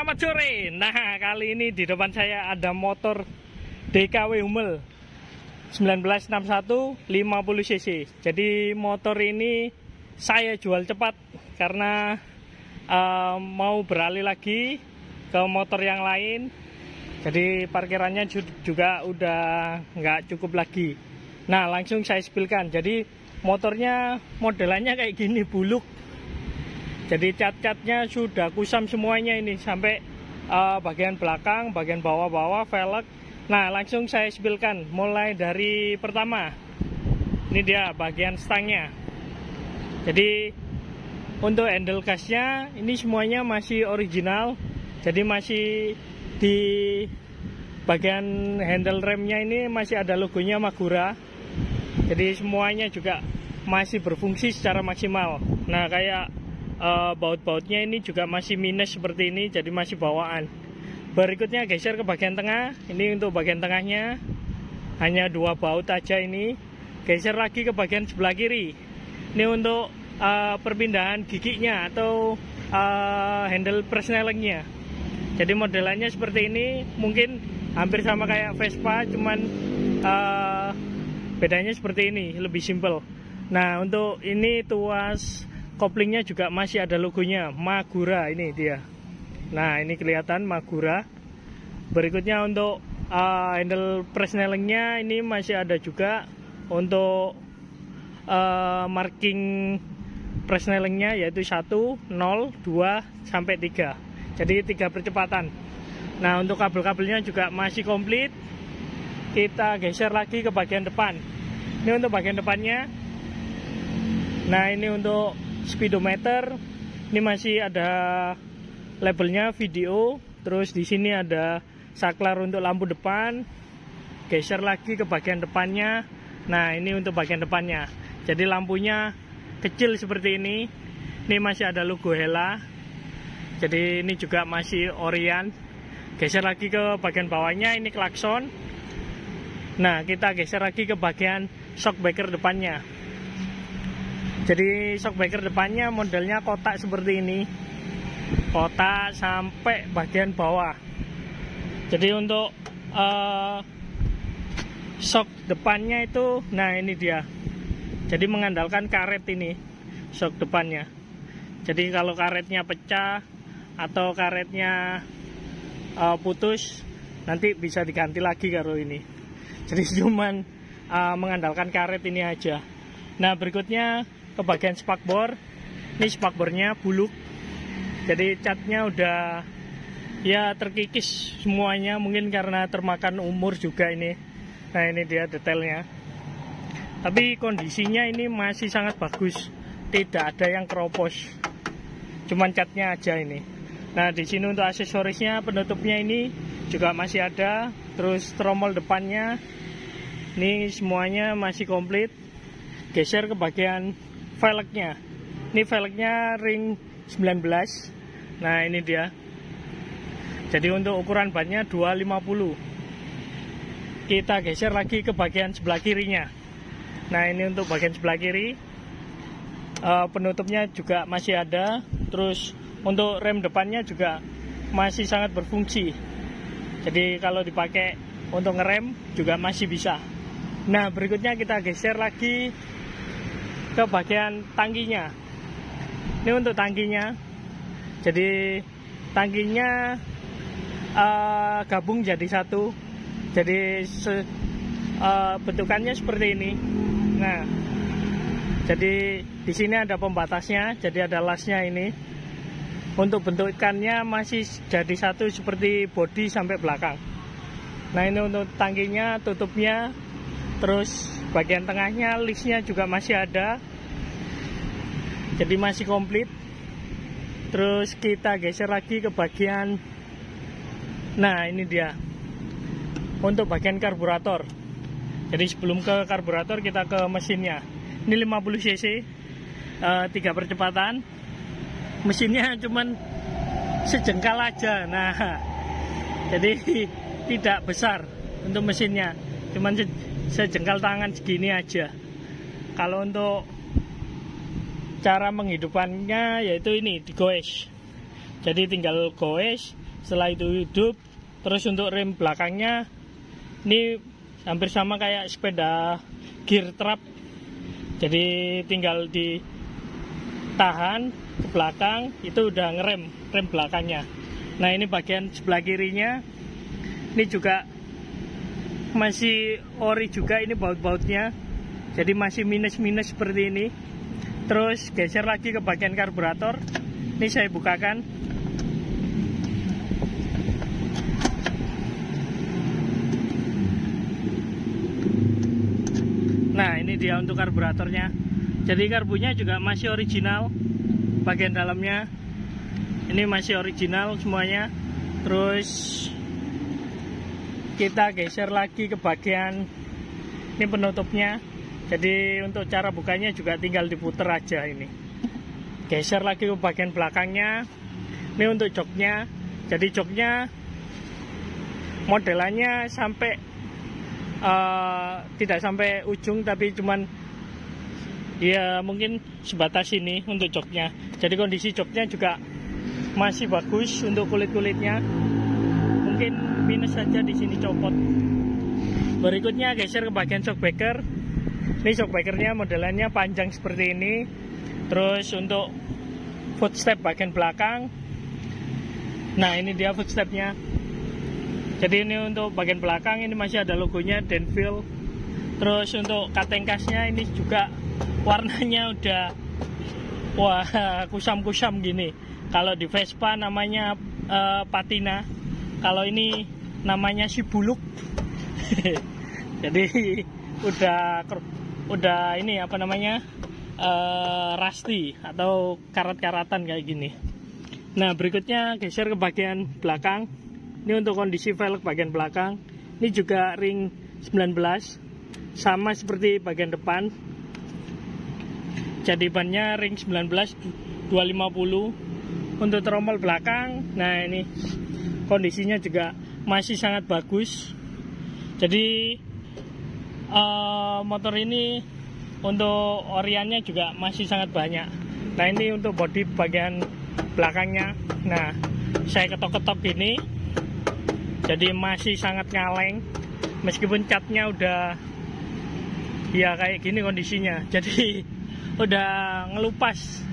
Selamat sore. Nah, kali ini di depan saya ada motor DKW Hummel 1961 50 cc. Jadi motor ini saya jual cepat karena mau beralih lagi ke motor yang lain. Jadi parkirannya juga udah nggak cukup lagi. Nah, langsung saya spilkan. Jadi motornya modelannya kayak gini, buluk. Jadi cat-catnya sudah kusam semuanya ini sampai bagian belakang, bagian bawah-bawah, velg. Nah, langsung saya spilkan mulai dari pertama. Ini dia bagian stangnya. Jadi untuk handle gasnya ini semuanya masih original. Jadi masih di bagian handle remnya ini masih ada logonya Magura. Jadi semuanya juga masih berfungsi secara maksimal. Nah, kayak baut-bautnya ini juga masih minus seperti ini, jadi masih bawaan. Berikutnya geser ke bagian tengah. Ini untuk bagian tengahnya hanya 2 baut aja ini. Geser lagi ke bagian sebelah kiri. Ini untuk perpindahan giginya atau handle persnelingnya. Jadi modelannya seperti ini, mungkin hampir sama kayak Vespa, cuman bedanya seperti ini, lebih simple. Nah, untuk ini tuas koplingnya juga masih ada logonya Magura, ini dia. Nah, ini kelihatan Magura. Berikutnya untuk handle persnelingnya ini masih ada juga untuk marking persnelingnya, yaitu 1, 0, 2, sampai 3. Jadi 3 percepatan. Nah, untuk kabel-kabelnya juga masih komplit. Kita geser lagi ke bagian depan. Ini untuk bagian depannya. Nah, ini untuk speedometer, ini masih ada labelnya video. Terus di sini ada saklar untuk lampu depan. Geser lagi ke bagian depannya. Nah, ini untuk bagian depannya. Jadi lampunya kecil seperti ini. Ini masih ada logo Hella. Jadi ini juga masih Orion. Geser lagi ke bagian bawahnya, ini klakson. Nah, kita geser lagi ke bagian shockbreaker depannya. Jadi shockbreaker depannya modelnya kotak seperti ini, kotak sampai bagian bawah. Jadi untuk shock depannya itu, nah ini dia. Jadi mengandalkan karet ini shock depannya. Jadi kalau karetnya pecah atau karetnya putus, nanti bisa diganti lagi kalau ini. Jadi cuman mengandalkan karet ini aja. Nah, berikutnya ke bagian spakbor. Ini spakbornya buluk, jadi catnya udah ya terkikis semuanya, mungkin karena termakan umur juga ini. Nah, ini dia detailnya, tapi kondisinya ini masih sangat bagus, tidak ada yang keropos, cuman catnya aja ini. Nah, di sini untuk aksesorisnya, penutupnya ini juga masih ada. Terus tromol depannya ini semuanya masih komplit. Geser ke bagian velgnya. Ini velgnya ring 19. Nah, ini dia. Jadi untuk ukuran bannya 250. Kita geser lagi ke bagian sebelah kirinya. Nah, ini untuk bagian sebelah kiri. Penutupnya juga masih ada. Terus untuk rem depannya juga masih sangat berfungsi. Jadi kalau dipakai untuk ngerem juga masih bisa. Nah, berikutnya kita geser lagi ke bagian tangkinya. Ini untuk tangkinya. Jadi tangkinya gabung jadi satu. Jadi bentukannya seperti ini. Nah, jadi di sini ada pembatasnya, jadi ada lasnya ini. Untuk bentukannya masih jadi satu seperti bodi sampai belakang. Nah, ini untuk tangkinya, tutupnya. Terus bagian tengahnya, listnya juga masih ada. Jadi masih komplit. Terus kita geser lagi ke bagian, nah ini dia, untuk bagian karburator. Jadi sebelum ke karburator kita ke mesinnya. Ini 50 cc, 3 percepatan. Mesinnya cuman sejengkal aja. Nah, jadi tidak besar untuk mesinnya, cuman sejengkal tangan segini aja. Kalau untuk cara menghidupkannya yaitu ini, digoes. Jadi tinggal goes setelah itu hidup. Terus untuk rem belakangnya ini hampir sama kayak sepeda gear trap, jadi tinggal ditahan ke belakang, itu udah ngerem rem belakangnya. Nah ini bagian sebelah kirinya ini juga masih ori juga, ini baut-bautnya, jadi masih minus-minus seperti ini. Terus geser lagi ke bagian karburator, ini saya bukakan. Nah ini dia untuk karburatornya. Jadi karbunya juga masih original, bagian dalamnya ini masih original semuanya. Terus kita geser lagi ke bagian ini penutupnya. Jadi untuk cara bukanya juga tinggal diputer aja ini. Geser lagi ke bagian belakangnya. Ini untuk joknya. Jadi joknya modelannya sampai tidak sampai ujung, tapi cuman ya mungkin sebatas ini untuk joknya. Jadi kondisi joknya juga masih bagus untuk kulit-kulitnya. Mungkin minus saja di sini copot. Berikutnya geser ke bagian shockbreaker. Ini shockbreakernya modelannya panjang seperti ini. Terus untuk footstep bagian belakang. Nah ini dia footstepnya. Jadi ini untuk bagian belakang ini masih ada logonya Denville. Terus untuk cutting castnya ini juga warnanya udah wah kusam-kusam gini. Kalau di Vespa namanya patina, kalau ini namanya si buluk. Jadi udah ini apa namanya rusty atau karat-karatan kayak gini. Nah berikutnya geser ke bagian belakang. Ini untuk kondisi velg bagian belakang. Ini juga ring 19, sama seperti bagian depan. Jadi bannya ring 19 250. Untuk tromol belakang, nah ini kondisinya juga masih sangat bagus. Jadi motor ini untuk oriannya juga masih sangat banyak. Nah ini untuk bodi bagian belakangnya. Nah saya ketok-ketok ini. Jadi masih sangat ngaleng, meskipun catnya udah ya kayak gini kondisinya. Jadi udah ngelupas,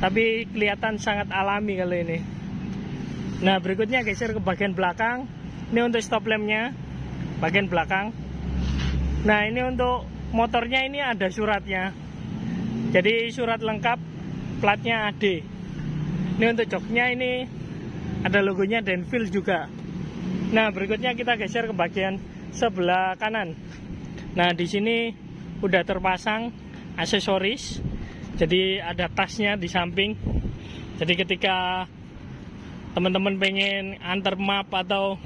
tapi kelihatan sangat alami kali ini. Nah berikutnya geser ke bagian belakang. Ini untuk stop lampnya bagian belakang. Nah ini untuk motornya ini ada suratnya. Jadi surat lengkap, platnya AD. Ini untuk joknya ini ada logonya Denville juga. Nah berikutnya kita geser ke bagian sebelah kanan. Nah di sini udah terpasang aksesoris. Jadi ada tasnya di samping. Jadi ketika teman-teman pengen antar map atau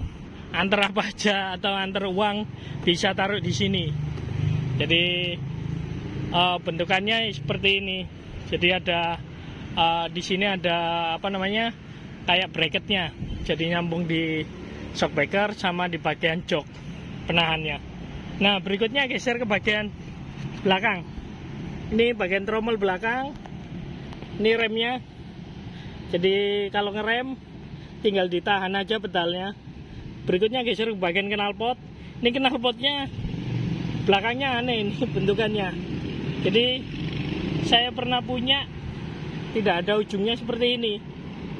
antar apa aja atau antar uang, bisa taruh di sini. Jadi bentukannya seperti ini. Jadi ada di sini ada apa namanya kayak bracketnya. Jadi nyambung di shockbreaker sama di bagian jok penahannya. Nah berikutnya geser ke bagian belakang. Ini bagian tromol belakang. Ini remnya. Jadi kalau ngerem tinggal ditahan aja pedalnya. Berikutnya geser ke bagian knalpot. Ini knalpotnya belakangnya aneh ini bentukannya. Jadi saya pernah punya tidak ada ujungnya seperti ini.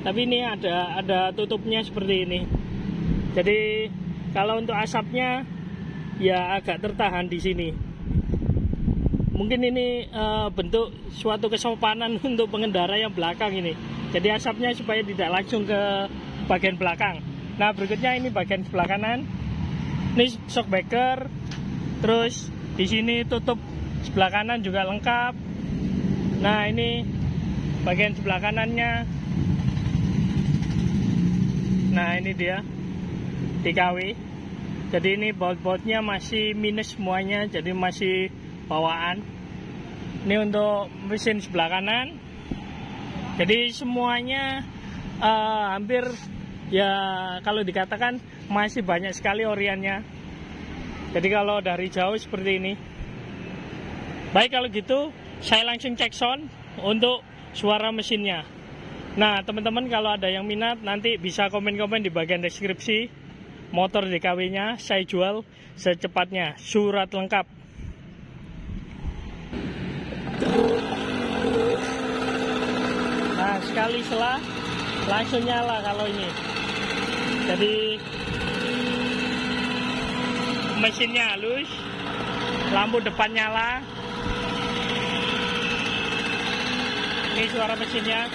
Tapi ini ada tutupnya seperti ini. Jadi kalau untuk asapnya ya agak tertahan di sini. Mungkin ini bentuk suatu kesopanan untuk pengendara yang belakang ini. Jadi asapnya supaya tidak langsung ke bagian belakang. Nah berikutnya ini bagian sebelah kanan. Ini shockbreaker. Terus di sini tutup sebelah kanan juga lengkap. Nah ini bagian sebelah kanannya. Nah ini dia DKW. Jadi ini baut-bautnya masih minus semuanya, jadi masih bawaan. Ini untuk mesin sebelah kanan. Jadi semuanya hampir ya kalau dikatakan masih banyak sekali oriannya. Jadi kalau dari jauh seperti ini. Baik kalau gitu saya langsung cek sound untuk suara mesinnya. Nah teman-teman, kalau ada yang minat nanti bisa komen-komen di bagian deskripsi. Motor DKW-nya saya jual secepatnya, surat lengkap. Nah sekali selah langsung nyala kalau ini. Jadi mesinnya halus, lampu depan nyala. Ini suara mesinnya.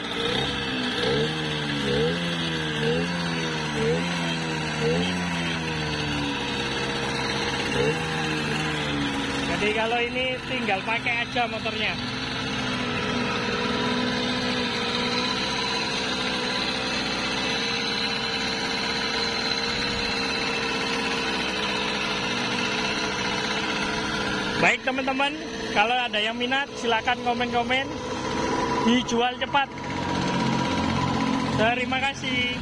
Jadi kalau ini tinggal pakai aja motornya. Baik teman-teman, kalau ada yang minat silakan komen-komen, dijual cepat. Terima kasih.